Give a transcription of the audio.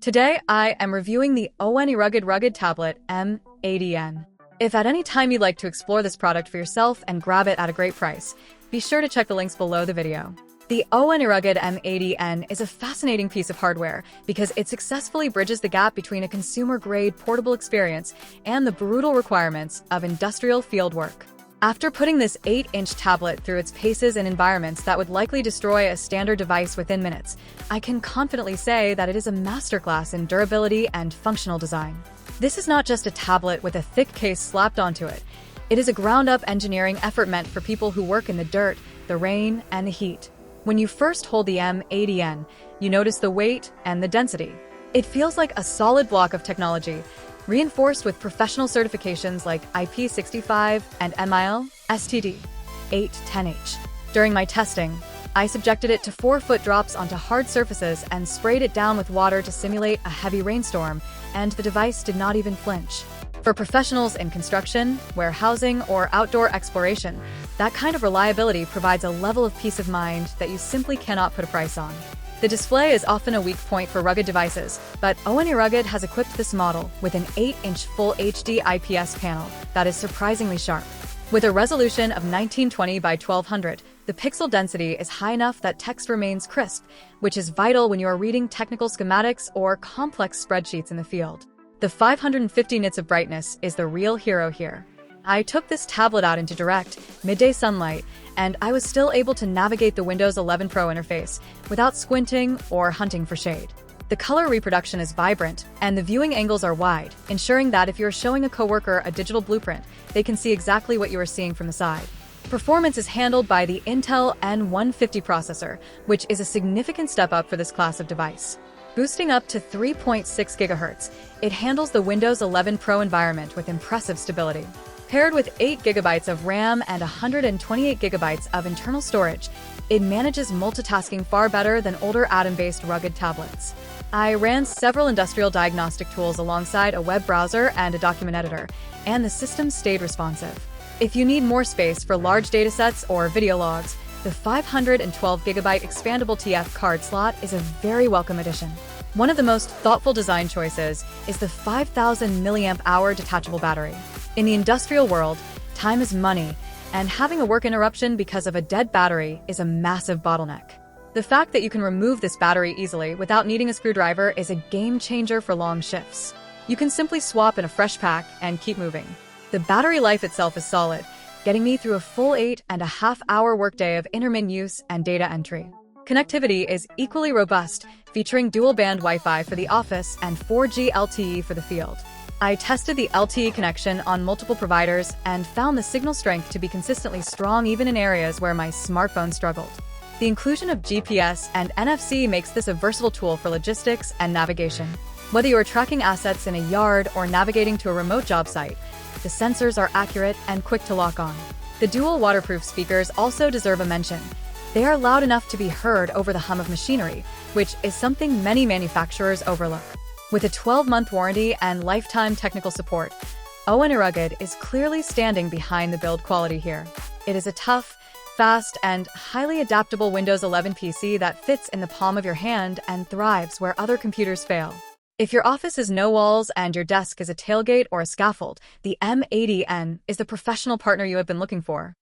Today, I am reviewing the ONERugged Tablet M80N. If at any time you'd like to explore this product for yourself and grab it at a great price, be sure to check the links below the video. The ONERugged M80N is a fascinating piece of hardware because it successfully bridges the gap between a consumer-grade portable experience and the brutal requirements of industrial fieldwork. After putting this 8-inch tablet through its paces and environments that would likely destroy a standard device within minutes, I can confidently say that it is a masterclass in durability and functional design. This is not just a tablet with a thick case slapped onto it. It is a ground-up engineering effort meant for people who work in the dirt, the rain, and the heat. When you first hold the M80N, you notice the weight and the density. It feels like a solid block of technology, reinforced with professional certifications like IP65 and MIL, STD, 810H. During my testing, I subjected it to 4-foot drops onto hard surfaces and sprayed it down with water to simulate a heavy rainstorm, and the device did not even flinch. For professionals in construction, warehousing, or outdoor exploration, that kind of reliability provides a level of peace of mind that you simply cannot put a price on. The display is often a weak point for rugged devices, but ONERugged has equipped this model with an 8-inch Full HD IPS panel that is surprisingly sharp. With a resolution of 1920 by 1200, the pixel density is high enough that text remains crisp, which is vital when you are reading technical schematics or complex spreadsheets in the field. The 550 nits of brightness is the real hero here. I took this tablet out into direct, midday sunlight, and I was still able to navigate the Windows 11 Pro interface without squinting or hunting for shade. The color reproduction is vibrant, and the viewing angles are wide, ensuring that if you're showing a coworker a digital blueprint, they can see exactly what you are seeing from the side. Performance is handled by the Intel N150 processor, which is a significant step up for this class of device. Boosting up to 3.6 GHz, it handles the Windows 11 Pro environment with impressive stability. Paired with 8 GB of RAM and 128 GB of internal storage, it manages multitasking far better than older atom-based rugged tablets. I ran several industrial diagnostic tools alongside a web browser and a document editor, and the system stayed responsive. If you need more space for large datasets or video logs, the 512 GB expandable TF card slot is a very welcome addition. One of the most thoughtful design choices is the 5,000 mAh detachable battery. In the industrial world, time is money, and having a work interruption because of a dead battery is a massive bottleneck. The fact that you can remove this battery easily without needing a screwdriver is a game changer for long shifts. You can simply swap in a fresh pack and keep moving. The battery life itself is solid, getting me through a full 8.5-hour workday of intermittent use and data entry. Connectivity is equally robust, featuring dual-band Wi-Fi for the office and 4G LTE for the field. I tested the LTE connection on multiple providers and found the signal strength to be consistently strong even in areas where my smartphone struggled. The inclusion of GPS and NFC makes this a versatile tool for logistics and navigation. Whether you are tracking assets in a yard or navigating to a remote job site, the sensors are accurate and quick to lock on. The dual waterproof speakers also deserve a mention. They are loud enough to be heard over the hum of machinery, which is something many manufacturers overlook. With a 12-month warranty and lifetime technical support, ONERugged is clearly standing behind the build quality here. It is a tough, fast, and highly adaptable Windows 11 PC that fits in the palm of your hand and thrives where other computers fail. If your office has no walls and your desk is a tailgate or a scaffold, the M80N is the professional partner you have been looking for.